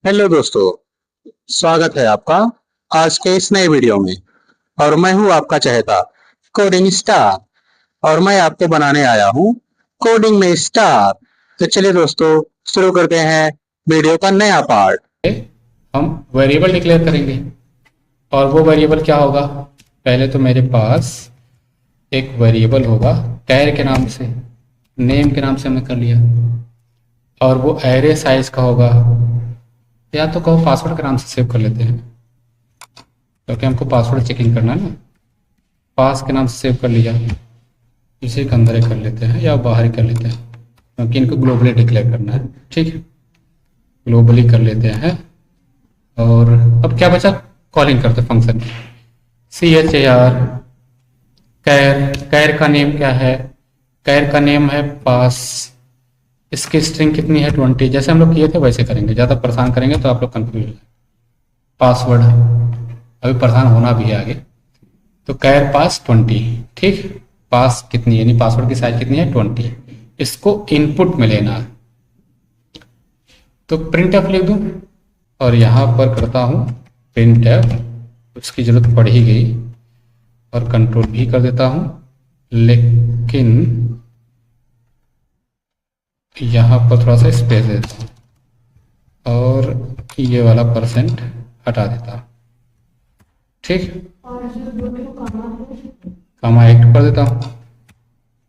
Hello दोस्तों, स्वागत है आपका आज के इस नए वीडियो में। और मैं हूं आपका चहेता कोडिंग स्टार, और मैं आपको बनाने आया हूं कोडिंग में स्टार। तो चलिए दोस्तों, शुरू करते हैं वीडियो का नया पार्ट। हम वेरिएबल डिक्लेयर करेंगे और वो वेरिएबल क्या होगा। पहले तो मेरे पास एक वेरिएबल होगा कैर के नाम से, नेम के नाम से हमने कर लिया, और वो एरे साइज का होगा, या तो कहो पासवर्ड के नाम से सेव कर लेते हैं क्योंकि हमको पासवर्ड चेकिंग करना है ना। पास के नाम से सेव कर लिया, इसी के अंदर ही कर लेते हैं या बाहर ही कर लेते हैं क्योंकि इनको ग्लोबली डिक्लेयर करना है। ठीक है, ग्लोबली कर लेते हैं। और अब क्या बचा, कॉलिंग करते फंक्शन CHAR कैर। कैर का नेम क्या है, कैर का नेम है पास। इसकी स्ट्रिंग कितनी है 20, जैसे हम लोग किए थे वैसे करेंगे, ज़्यादा परेशान करेंगे तो आप लोग कंफ्यूज हो। पासवर्ड अभी परेशान होना भी है आगे, तो कैर पास 20। ठीक, पास कितनी यानी पासवर्ड की साइज कितनी है 20, इसको इनपुट में लेना है। तो प्रिंट एफ लिख दूँ और यहाँ पर करता हूँ प्रिंट एफ, उसकी ज़रूरत पड़ ही गई, और कंट्रोल भी कर देता हूँ, लेकिन यहाँ पर थोड़ा सा स्पेस दे देता हूँ और ये वाला परसेंट हटा देता हूँ। ठीक, कामा एक्ट कर देता हूँ।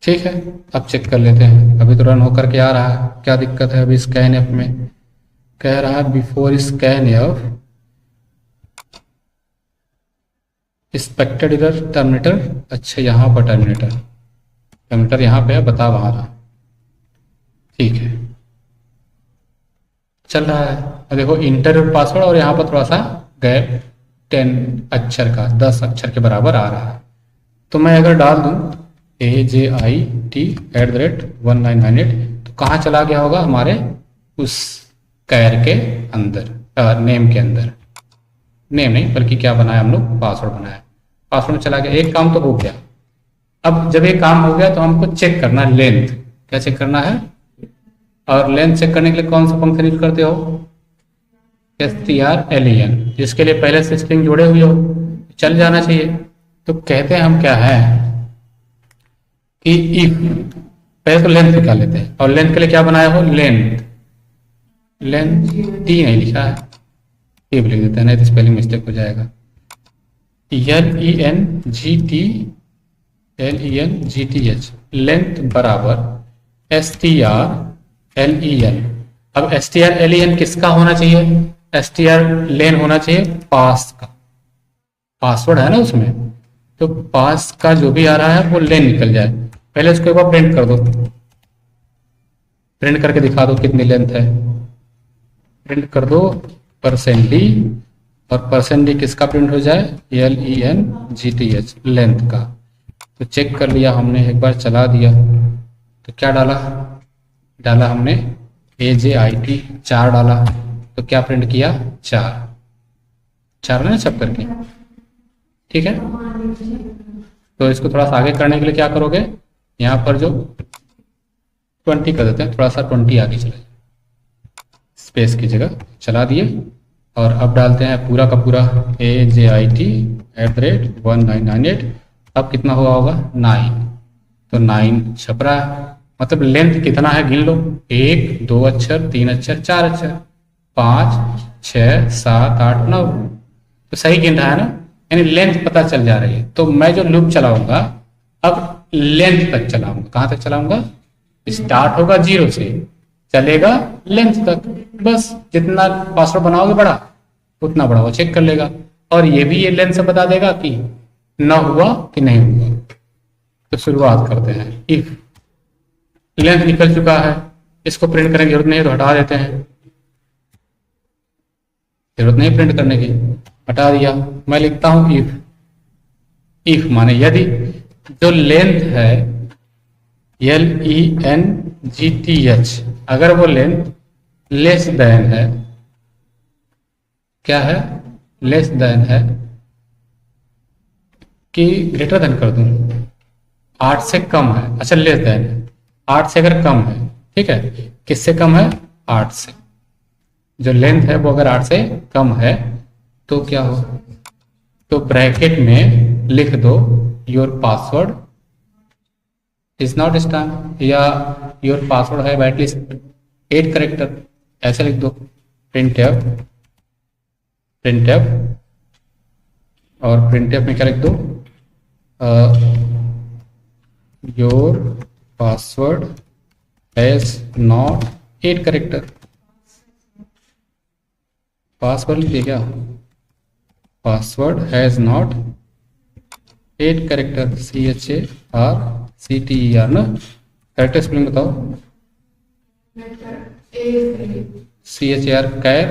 ठीक है, अब चेक कर लेते हैं। अभी तो रन होकर के आ रहा है, क्या दिक्कत है। अभी स्कैन एफ में कह रहा है बिफोर स्कैन एफ एक्सपेक्टेड इधर टर्मिनेटर। अच्छा, यहाँ पर टर्मिनेटर यहाँ पे है, बता वहाँ रहा। ठीक है, चल रहा है। अब देखो इंटर पासवर्ड और यहाँ पर थोड़ा सा गैप 10 अक्षर का, 10 अक्षर के बराबर आ रहा है। तो मैं अगर डाल दूँ AJIT@1998, तो कहाँ चला गया होगा, हमारे उस कैर के अंदर, नेम के अंदर। नेम नहीं बल्कि क्या बनाया हम लोग, पासवर्ड बनाया, पासवर्ड में चला गया। एक काम तो हो गया। अब जब एक काम हो गया तो हमको चेक करना है लेंथ। क्या चेक करना है, और लेंथ चेक करने के लिए कौन सा फंक्शन यूज करते हो, strlen, जिसके लिए पहले से स्ट्रिंग जोड़े हुए हो, चल जाना चाहिए। तो कहते हैं हम क्या है कि इफ, पहले तो लेंथ निकाल लेते हैं, और लेंथ के लिए क्या बनाया हो, लेंथ टी नहीं लिखा है, टी लिख देते हैं, नहीं तो स्पेलिंग मिस्टेक हो जाएगा। LENGTH, लेंथ बराबर STRLEN। अब STRLEN किसका होना चाहिए, STRLEN होना चाहिए पास का, पासवर्ड है ना उसमें, तो पास का जो भी आ रहा है वो लेन निकल जाए। पहले उसको एक बार प्रिंट कर दो, प्रिंट करके दिखा दो कितनी लेंथ है। प्रिंट कर दो %d, और %d किसका प्रिंट हो जाए, LENGTH, लेंथ का। तो चेक कर लिया हमने, एक बार चला दिया तो क्या डाला हमने AJIT 4 डाला, तो क्या प्रिंट किया, 4 ना सब करके। ठीक है, तो इसको थोड़ा सा आगे करने के लिए क्या करोगे, यहाँ पर जो 20 कर देते हैं, थोड़ा सा 20 आगे चले, स्पेस की जगह चला दिए, और अब डालते हैं पूरा का पूरा AJIT@1998। अब कितना हुआ होगा, 9, तो 9 छप रहा है। मतलब लेंथ कितना है गिन लो, 1 2 अक्षर, 3 अक्षर, 4 अक्षर, 5 6 7 8 9, तो सही गिन रहा है ना, यानी लेंथ पता चल जा रही है। तो मैं जो लूप चलाऊंगा अब लेंथ तक चलाऊंगा। कहाँ तक चलाऊंगा, स्टार्ट होगा 0 से, चलेगा लेंथ तक, बस जितना पासवर्ड बनाओगे बड़ा उतना बड़ा वो चेक कर लेगा, और ये भी ये लेंथ से बता देगा कि ना हुआ कि नहीं हुआ। तो शुरुआत करते हैं। इफ लेंथ निकल चुका है, इसको प्रिंट करने की जरूरत नहीं है तो हटा देते हैं, जरूरत नहीं प्रिंट करने की, हटा दिया। मैं लिखता हूं इफ माने यदि जो लेंथ है LENGTH, अगर वो लेंथ लेस देन है, क्या है, लेस देन है कि ग्रेटर देन कर दूं, 8 से कम है। अच्छा, लेस देन है, 8 से अगर कम है, ठीक है, किससे कम है, 8 से। जो लेंथ है वो अगर 8 से कम है तो क्या हो, तो ब्रैकेट में लिख दो your password is not star, या योर पासवर्ड है एटलीस्ट 8 करेक्टर, ऐसे लिख दो। प्रिंटफ और प्रिंटफ में क्या लिख दो, your password has not 8 character. Password लिखिए क्या, password has not 8 character, CHARCTER ना, करेक्टर स्पेलिंग बताओ। CHAR कैर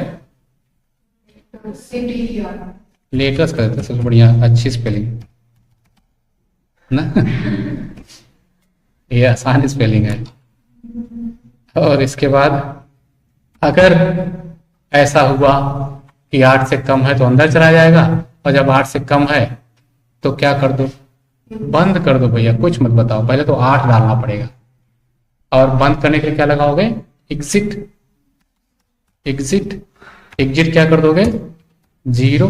लेटर्स कर देते सबसे बढ़िया, अच्छी स्पेलिंग ना ये आसान स्पेलिंग है। और इसके बाद अगर ऐसा हुआ कि 8 से कम है तो अंदर चला जाएगा, और जब 8 से कम है तो क्या कर दो, बंद कर दो भैया, कुछ मत बताओ, पहले तो 8 डालना पड़ेगा। और बंद करने के लिए क्या लगाओगे, एग्जिट। एग्जिट क्या कर दोगे, 0।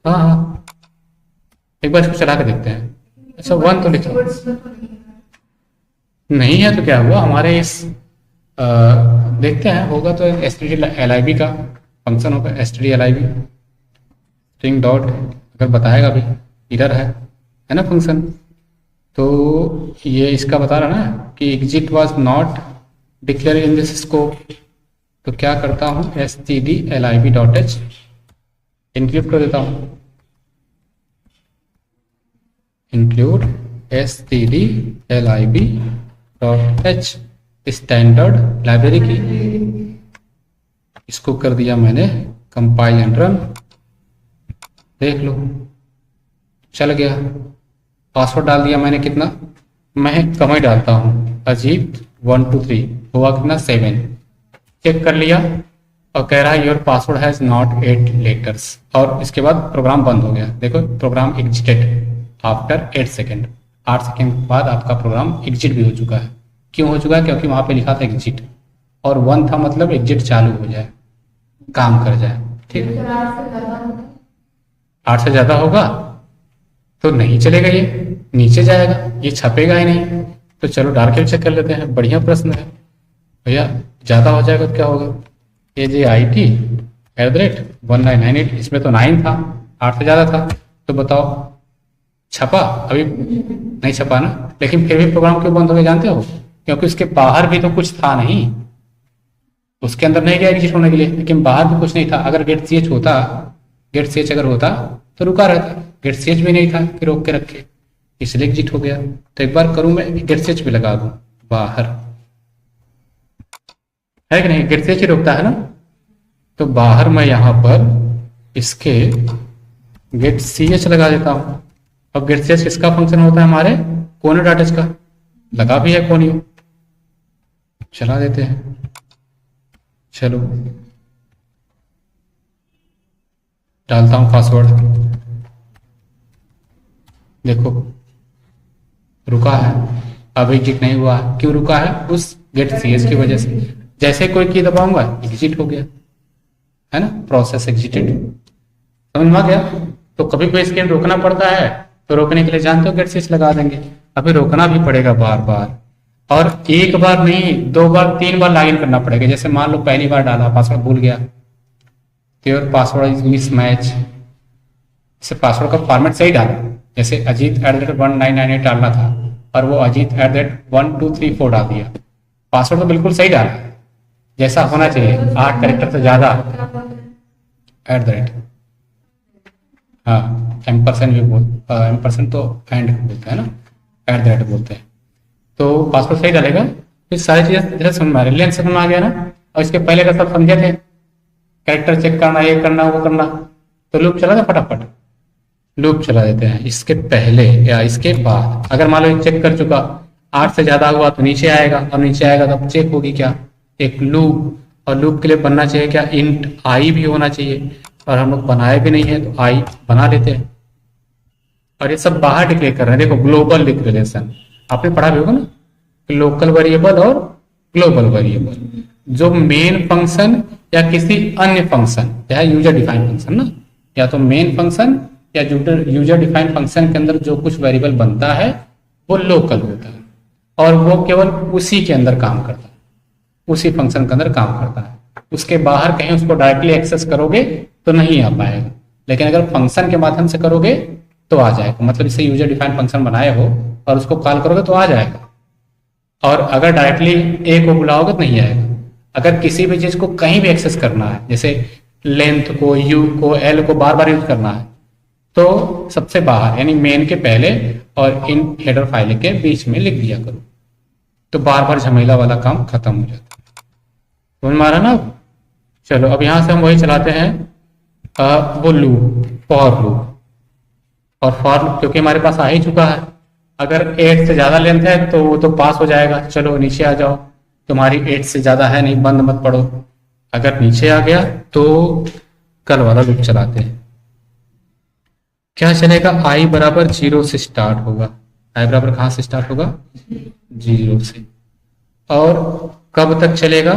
हाँ, एक बार इसको चला के देखते हैं। अच्छा 1 तो लिखो, नहीं है तो क्या हुआ, हमारे इस देखते हैं, होगा तो stdlib का फंक्शन होगा, stdlib स्ट्रिंग डॉट, अगर बताएगा भी इधर है ना फंक्शन, तो ये इसका बता रहा ना कि exit was not declare in this scope, तो क्या करता हूँ stdlib.h इंक्लूड कर देता हूँ, इंक्लूड stdlib.h स्टैंडर्ड लाइब्रेरी की। इसको कर दिया मैंने कंपाइल एंड रन, देख लो चल गया। पासवर्ड डाल दिया मैंने, कितना, मैं कम ही डालता हूँ, अजीत 1 2 3, हुआ कितना 7। चेक कर लिया और कह रहा है your password has not 8 letters, और इसके बाद प्रोग्राम बंद हो गया। देखो program exited after 8 second, 8 second के बाद आपका प्रोग्राम एग्जिट भी हो चुका है। क्यों हो चुका है, क्योंकि वहां पे लिखा था एग्जिट, और 1 था मतलब एग्जिट चालू हो जाए, काम कर जाए। ठीक, 8 से ज्यादा होगा तो नहीं चलेगा, ये नीचे जाएगा, ये छपेगा ही नहीं। तो चलो डाल के चेक कर लेते हैं, बढ़िया प्रश्न है भैया। ज्यादा हो जाएगा तो क्या होगा, AJIT@1998, इसमें तो 9 था, 8 से ज्यादा था, तो बताओ छपा, अभी नहीं छपा ना, लेकिन फिर भी प्रोग्राम क्यों बंद हो गया जानते हो, क्योंकि उसके बाहर भी तो कुछ था नहीं, उसके अंदर नहीं गया एग्जिट होने के लिए, लेकिन बाहर भी कुछ नहीं था। अगर गेट ch होता, गेट ch अगर होता तो रुका रहता, गेट ch भी नहीं था कि रोक के रखे, इसलिए एग्जिट हो गया। तो एक बार करूं मैं, गेट ch भी लगा दूं बाहर, है कि नहीं, गेट ch ही रोकता है ना, तो बाहर मैं यहां पर इसके गेट ch लगा देता हूं। अब गेट ch किसका फंक्शन होता है, हमारे कोने डाटा का, लगा भी है कोनियो, चला देते हैं। चलो डालता हूं पासवर्ड, देखो रुका है, अब एग्जिट नहीं हुआ है। क्यों रुका है, उस गेट cs की वजह से। जैसे कोई की दबाऊंगा एग्जिट हो गया, है ना, प्रोसेस एग्जिटेड, समझ में आ गया। तो कभी कोई स्क्रीन रोकना पड़ता है तो रोकने के लिए जानते हो गेट cs लगा देंगे, अभी रोकना भी पड़ेगा बार बार, और एक बार नहीं 2 बार 3 बार लॉगिन करना पड़ेगा। जैसे मान लो पहली बार डाला पासवर्ड भूल गया, तो योर पासवर्ड इज मिसमैच, इसे पासवर्ड का फॉर्मेट सही डाला, जैसे अजीत@1998 डालना था और वो अजीत@1234 डाल दिया, पासवर्ड तो बिल्कुल सही डाला जैसा होना चाहिए, 8 कैरेक्टर से ज्यादा, @ हाँ एम्परसेंट भी एम्परसेंट तो एंड बोलते हैं ना, @ बोलते हैं। तो पासवर्ड सही डालेगा, फिर सारी चीजें जैसे समझ में आ रही, लेंथ समझ में आ गया ना। और इसके पहले का सब समझे थे, कैरेक्टर चेक करना, ये करना वो करना, तो लूप चला था, फटाफट लूप चला देते हैं। इसके पहले या इसके बाद अगर मान लो चेक कर चुका, 8 से ज्यादा हुआ तो नीचे आएगा, और नीचे आएगा तो चेक होगी क्या, एक लूप। और लूप के लिए बनना चाहिए क्या, इंट आई भी होना चाहिए, और हम लोग बनाए भी नहीं है तो आई बना लेते हैं। और ये सब बाहर डिक्लेयर कर रहे हैं, देखो ग्लोबल डिक्लेरेशन आपने पढ़ा भी होगा ना, लोकल वेरिएबल और ग्लोबल वेरिएबल। जो मेन फंक्शन या किसी अन्य फंक्शन, या यूजर डिफाइंड फंक्शन ना, या तो मेन फंक्शन या यूजर डिफाइंड फंक्शन के अंदर जो कुछ वेरिएबल बनता है वो लोकल होता है और वो केवल उसी के अंदर काम करता है, उसी फंक्शन के अंदर काम करता है। उसके बाहर कहीं उसको डायरेक्टली एक्सेस करोगे तो नहीं आ पाएगा, लेकिन अगर फंक्शन के माध्यम से करोगे तो आ जाएगा। मतलब इसे यूजर डिफाइंड फंक्शन बनाए हो और उसको कॉल करोगे तो आ जाएगा, और अगर डायरेक्टली ए को बुलाओगे तो नहीं आएगा। अगर किसी भी चीज को कहीं भी एक्सेस करना है, जैसे लेंथ को, यू को, एल को बार बार यूज करना है, तो सबसे बाहर यानी मेन के पहले और इन हेडर फाइल के बीच में लिख दिया करो, तो बार बार झमेला वाला काम खत्म हो जाता है। समझ में आ रहा ना? चलो अब यहां से हम वही चलाते हैं, वो लूप, फॉर लूप। और फॉर लूप क्योंकि हमारे पास आ ही चुका है, अगर 8 से ज्यादा लेंथ है तो वो तो पास हो जाएगा। चलो नीचे आ जाओ, तुम्हारी 8 से ज्यादा है नहीं, बंद मत पढ़ो। अगर नीचे आ गया तो कल वाला लूप चलाते हैं। क्या चलेगा? i बराबर 0 से स्टार्ट होगा। i बराबर कहां से स्टार्ट होगा? 0 से। और कब तक चलेगा?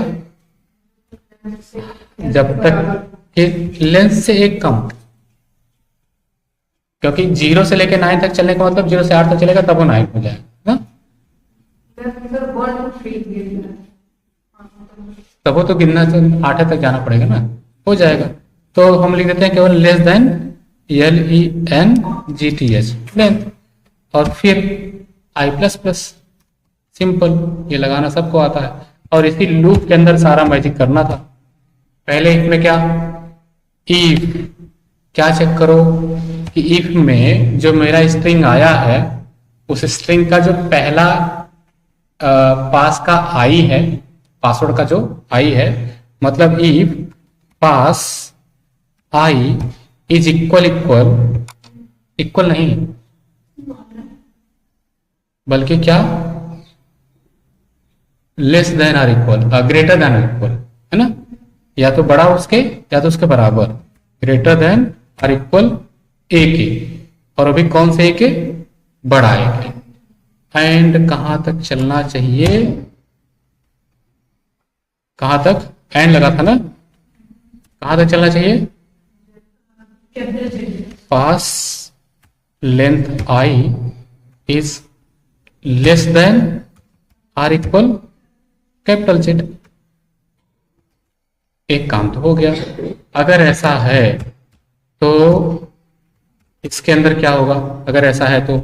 जब तक कि लेंथ से एक कम, क्योंकि 0 से लेकर 9 तक चलने का मतलब 0 से 8 तक चलेगा तब वो 9 हो जाएगा ना। तब वो तो गिनना तो 8 तक जाना पड़ेगा ना, हो जाएगा। तो हम लिख देते हैं केवल लेस देन LENGTH लेंथ, और फिर i++, सिंपल, ये लगाना सबको आता है। और इसी लूप के अंदर सारा मैजिक करना था। पहले इसमें क्या, इफ, क्या चेक करो कि इफ में जो मेरा स्ट्रिंग आया है उस स्ट्रिंग का जो पहला पास का आई है, पासवर्ड का जो आई है, मतलब if pass I is equal equal नहीं बल्कि क्या, less than or equal, greater than or equal, है ना, या तो बड़ा उसके या तो उसके बराबर, ग्रेटर देन आर इक्वल ए के, और अभी कौन से ए के? बड़ा ए के। एंड कहां तक चलना चाहिए? कहां तक एंड लगा था ना, कहां तक चलना चाहिए? Pass length I is less than or equal capital Z। एक काम तो हो गया। अगर ऐसा है तो इसके अंदर क्या होगा? अगर ऐसा है तो,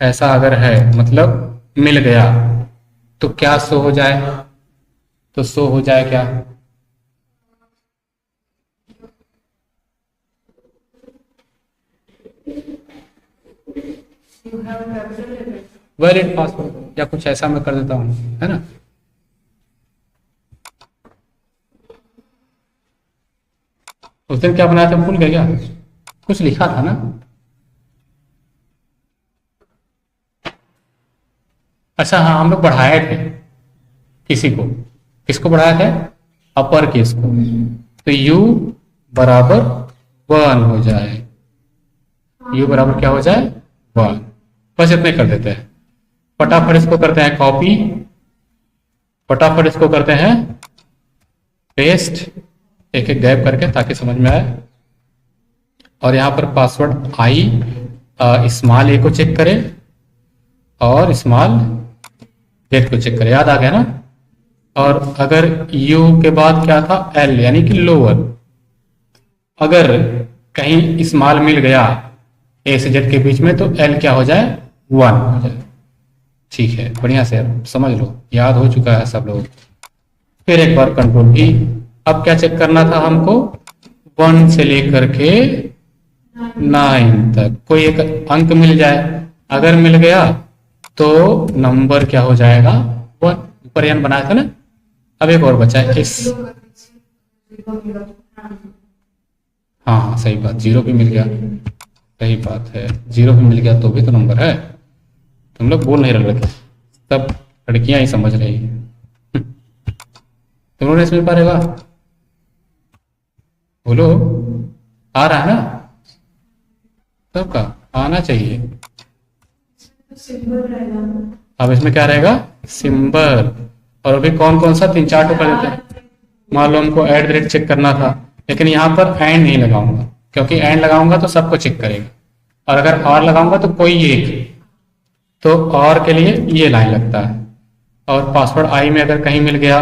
ऐसा अगर है मतलब मिल गया तो क्या शो हो जाए? तो शो हो जाए क्या? वैलिड पासवर्ड, या कुछ ऐसा मैं कर देता हूं, है ना। उस दिन क्या बनाया था, भूल गए क्या? कुछ लिखा था ना। अच्छा हाँ, हम लोग बढ़ाए थे किसी को, किसको बढ़ाया थे? अपर केस को। तो u बराबर 1 हो जाए, u बराबर क्या हो जाए? 1। बस इतने कर देते हैं। फटाफट इसको करते हैं कॉपी, फटाफट इसको करते हैं पेस्ट, एक एक गैप करके ताकि समझ में आए। और यहां पर पासवर्ड आई स्मॉल ए को चेक करें और स्मॉल जेड को चेक करें, याद आ गया ना। और अगर यू के बाद क्या था? एल, यानी कि लोअर। अगर कहीं स्मॉल मिल गया ए से जेड के बीच में तो एल क्या हो जाए? 1 हो जाए। ठीक है, बढ़िया से समझ लो, याद हो चुका है सब लोग। फिर एक बार कंट्रोल भी। अब क्या चेक करना था हमको? 1 से लेकर के 9 तक कोई एक अंक मिल जाए। अगर मिल गया तो नंबर क्या हो जाएगा? 1। ऊपर यान बनाया था ना। अब एक और बचा है इस, हाँ हाँ सही बात, 0 भी मिल गया, सही बात है, 0 भी मिल गया तो भी तो नंबर है। तुम लोग बोल नहीं रहे, सब लड़कियां ही समझ रही है। तुम लोग नहीं समझ पा रहे? बोलो, आ रहा है ना सबका? आना चाहिए। अब इसमें क्या रहेगा? सिंबल। और अभी कौन कौन सा 3-4 टुकड़ा देते हैं? मान लो हमको एट द रेट चेक करना था, लेकिन यहाँ पर एंड नहीं लगाऊंगा, क्योंकि एंड लगाऊंगा तो सबको चेक करेगा, और अगर और लगाऊंगा तो कोई एक, तो और के लिए ये लाइन लगता है। और पासवर्ड आई में अगर कहीं मिल गया,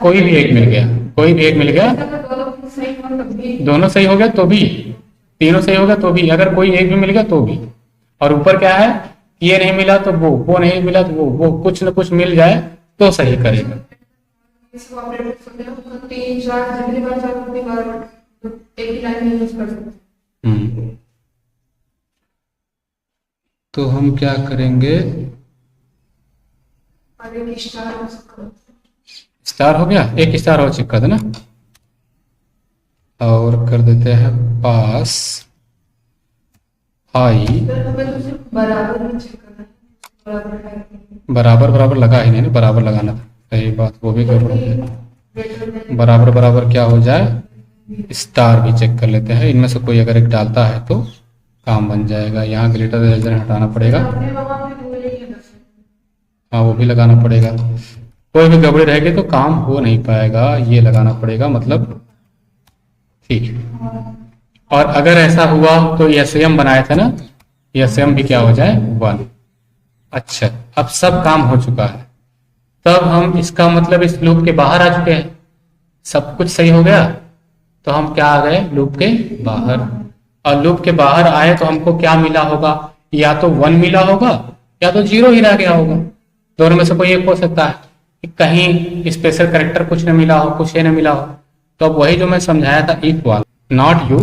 कोई भी एक मिल गया, कोई भी एक मिल गया, दोनों सही हो गया तो भी, तीनों सही हो गया तो भी, अगर कोई एक भी मिल गया तो भी। और ऊपर क्या है, ये नहीं मिला तो वो नहीं मिला तो वो कुछ न कुछ मिल जाए तो सही करेगा। तो हम क्या करेंगे, स्टार हो गया, एक स्टार और चेक कर देना, और कर देते हैं पास आई, बराबर बराबर लगा ही नहीं ना, बराबर लगाना था, सही बात, वो भी गड़बड़ हो गया। बराबर बराबर क्या हो जाए, स्टार भी चेक कर लेते हैं, इनमें से कोई अगर एक डालता है तो काम बन जाएगा। यहाँ ग्रेटर देन लेस हटाना पड़ेगा, हाँ वो भी लगाना पड़ेगा, कोई भी गड़बड़ी रहेगी तो काम हो नहीं पाएगा, ये लगाना पड़ेगा मतलब, ठीक है। और अगर ऐसा हुआ तो एसएम बनाया था ना, एसएम भी क्या हो जाए 1। अच्छा, अब सब काम हो चुका है, तब हम इसका मतलब इस लूप के बाहर आ चुके हैं, सब कुछ सही हो गया, तो हम क्या आ गए, लूप के बाहर। और लूप के बाहर आए तो हमको क्या मिला होगा, या तो 1 मिला होगा या तो 0 ही रह गया होगा, दोनों में से कोई एक हो सकता है कि कहीं स्पेशल कैरेक्टर कुछ न मिला हो, कुछ न मिला हो। तो अब वही जो मैं समझाया था इक्वल नॉट यू,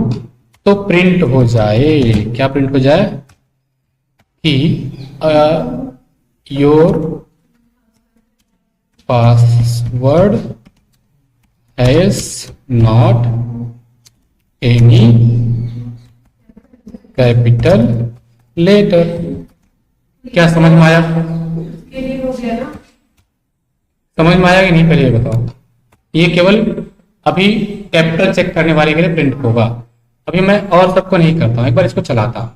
तो प्रिंट हो जाए, क्या प्रिंट हो जाए कि your password has not any capital letter. क्या समझ में आया, समझ में आया कि नहीं, पहले ये बताओ। ये केवल अभी कैपिटल चेक करने वाले के लिए प्रिंट होगा, अभी मैं और सबको नहीं करता हूं, एक बार इसको चलाता हूं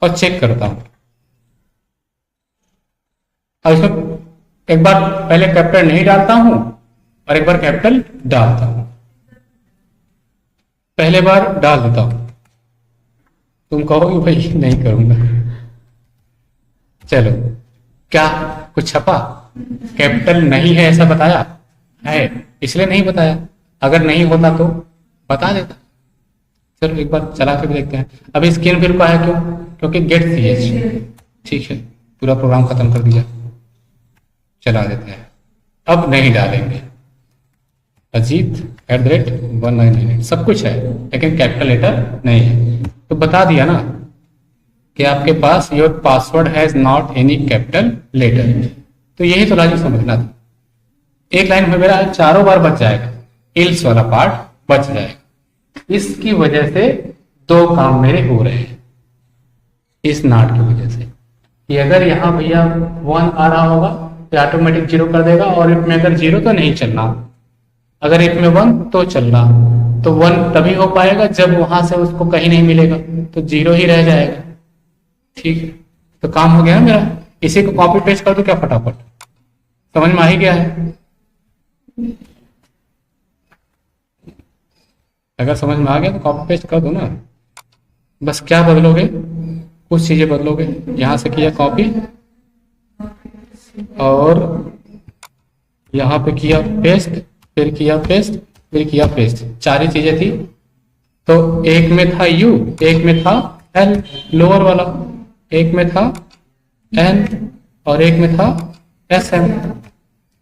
और चेक करता हूं। अब इसमें एक बार पहले कैपिटल नहीं डालता हूं और एक बार कैपिटल डालता हूं, पहले बार डाल देता हूं, तुम कहोगे भाई नहीं करूंगा, चलो क्या कुछ छपा, कैपिटल नहीं है ऐसा बताया है, इसलिए नहीं बताया, अगर नहीं होता तो बता देता। चलो एक बार चला के भी देखते हैं। अभी स्क्रीन फिर है क्यों, क्योंकि गेट ch, ठीक है, पूरा प्रोग्राम खत्म कर दिया, चला देते हैं। अब नहीं डालेंगे अजीत @1998, सब कुछ है लेकिन कैपिटल लेटर नहीं है, तो बता दिया ना कि आपके पास your password has not any capital letter. तो यही तो लॉजिक समझना था। एक लाइन में मेरा चारों बार बच जाएगा, इल्स वाला पार्ट बच जाएगा। इसकी वजह से 2 काम मेरे हो रहे हैं, इस नॉट की वजह से, कि अगर यहाँ भैया 1 आ रहा होगा तो ऑटोमेटिक 0 कर देगा, और इफ में अगर 0 तो नहीं चलना, अगर इफ में 1 तो चलना। तो 1 तभी हो पाएगा जब वहां से उसको कहीं नहीं मिलेगा, तो 0 ही रह जाएगा, ठीक है। तो काम हो गया मेरा, इसी को कॉपी पेस्ट कर दो क्या फटाफट, समझ में आ ही गया है। अगर समझ में आ गया तो कॉपी पेस्ट कर दो ना, बस क्या बदलोगे, कुछ चीजें बदलोगे, यहां से किया कॉपी और यहां पे किया पेस्ट, फिर किया पेस्ट, फिर किया पेस्ट, 4 ही चीजें थी। तो एक में था यू, एक में था एल लोअर वाला, एक में था एन और एक में था एस एम।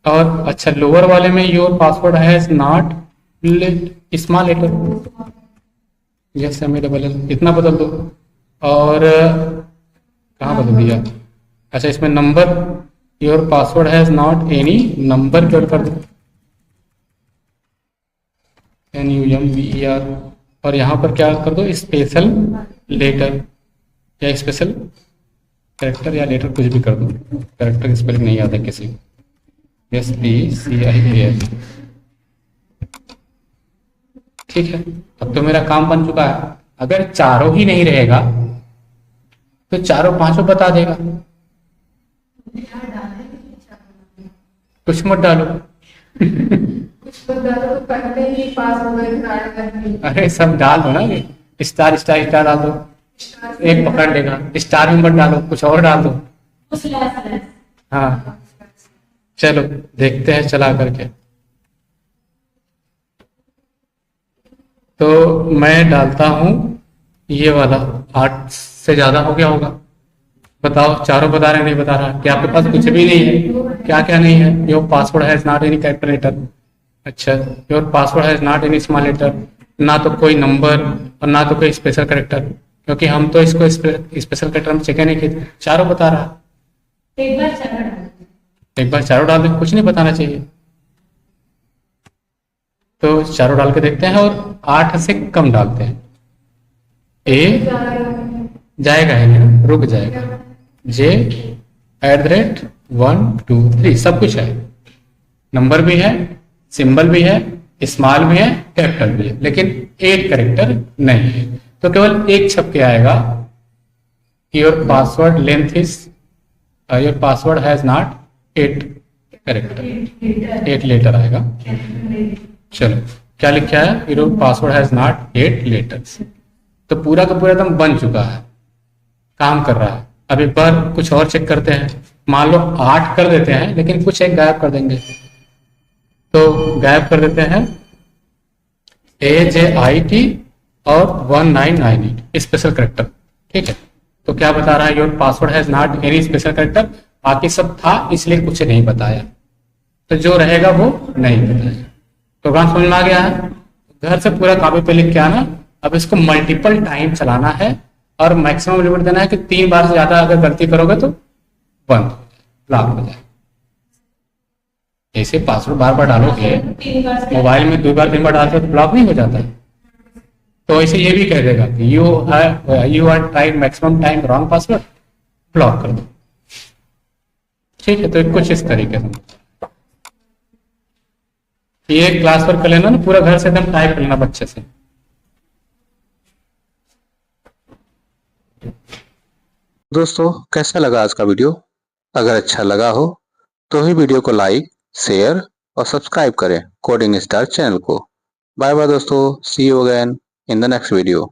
और अच्छा लोअर वाले में your password has not small letter, yes M double L, इतना बदल दो। और कहाँ बदल दिया, अच्छा इसमें number, your password has not any number क्यों कर दो, NUMBER। और यहाँ पर क्या कर दो, स्पेशल लेटर या स्पेशल कैरेक्टर या लेटर, कुछ भी कर दो, कैरेक्टर की स्पेलिंग नहीं आता किसी को, SPCIAL, ठीक है। अब तो मेरा काम बन चुका है। अगर चारों ही नहीं रहेगा तो चारों पांचों बता देगा, कुछ मत डालो, कुछ लोग ज्यादा तो पढ़ते ही पास हो गए ग्राड करके। अरे सब डाल दो ना, स्टार स्टार स्टार डाल दो, एक पकड़ लेगा। स्टार में मत डालो, कुछ और डाल दो। हाँ चलो देखते हैं चला करके। तो मैं डालता हूँ ये वाला, 8 से ज्यादा हो गया होगा। बताओ, चारों बता रहे हैं, नहीं बता रहा? क्या आपके पास कुछ भी नहीं है? क्या क्या नहीं है? Your password has not any capital letter. अच्छा, your password has not any small letter, ना तो कोई नंबर और ना तो कोई स्पेशल करेक्टर, क्योंकि हम तो इसको स्पेशल करेक्टर में चेक नहीं किए। चारों बता रहा। एक बार चारों डाल दो। एक बार चारों डाल दें, कुछ नहीं बताना चाहिए। तो चारों डाल के देखते हैं और 8 से कम डालते हैं। ए जाएगा ही नहीं, रुक जाएगा। जे @1 2 3 सब कुछ है, नंबर भी है, सिंबल भी है, स्मॉल भी है, कैपिटल भी है, लेकिन 8 करेक्टर नहीं है। तो केवल एक छप के आएगा, your password length is, your password has not 8 character, 8 letter आएगा। चलो क्या लिखा है? Your password has not 8 letters. तो पूरा का पूरा एकदम बन चुका है, काम कर रहा है। अब एक बार कुछ और चेक करते हैं। मान लो 8 कर देते हैं, लेकिन कुछ एक गायब कर देंगे। तो गायब कर देते हैं AJIT और 1998 स्पेशल करेक्टर। ठीक है, तो क्या बता रहा है? Your password has not any special character. बाकी सब था, इसलिए कुछ नहीं बताया। तो जो रहेगा वो नहीं बताया। प्रोग्राम समझ में आ गया है? घर से पूरा कॉपी पे लिख के आना। अब इसको मल्टीपल टाइम चलाना है और मैक्सिमम लिमिट देना है कि 3 बार से ज्यादा अगर गलती करोगे तो बंद ब्लॉक हो जाए। ऐसे पासवर्ड बार बार डालोगे, मोबाइल में 2 बार 3 बार डालते हो तो ब्लॉक नहीं हो जाता है। तो ऐसे ये भी कह देगा कि you are tried maximum time wrong password, block कर दो। ठीक है, तो कुछ इस तरीके से ये क्लास वर्क कर लेना ना, पूरा घर से एकदम टाइप कर लेना बच्चे से। दोस्तों कैसा लगा आज का वीडियो? अगर अच्छा लगा हो तो ही वीडियो को लाइक, शेयर और सब्सक्राइब करें कोडिंग स्टार चैनल को। बाय बाय दोस्तों, see you again in the next video.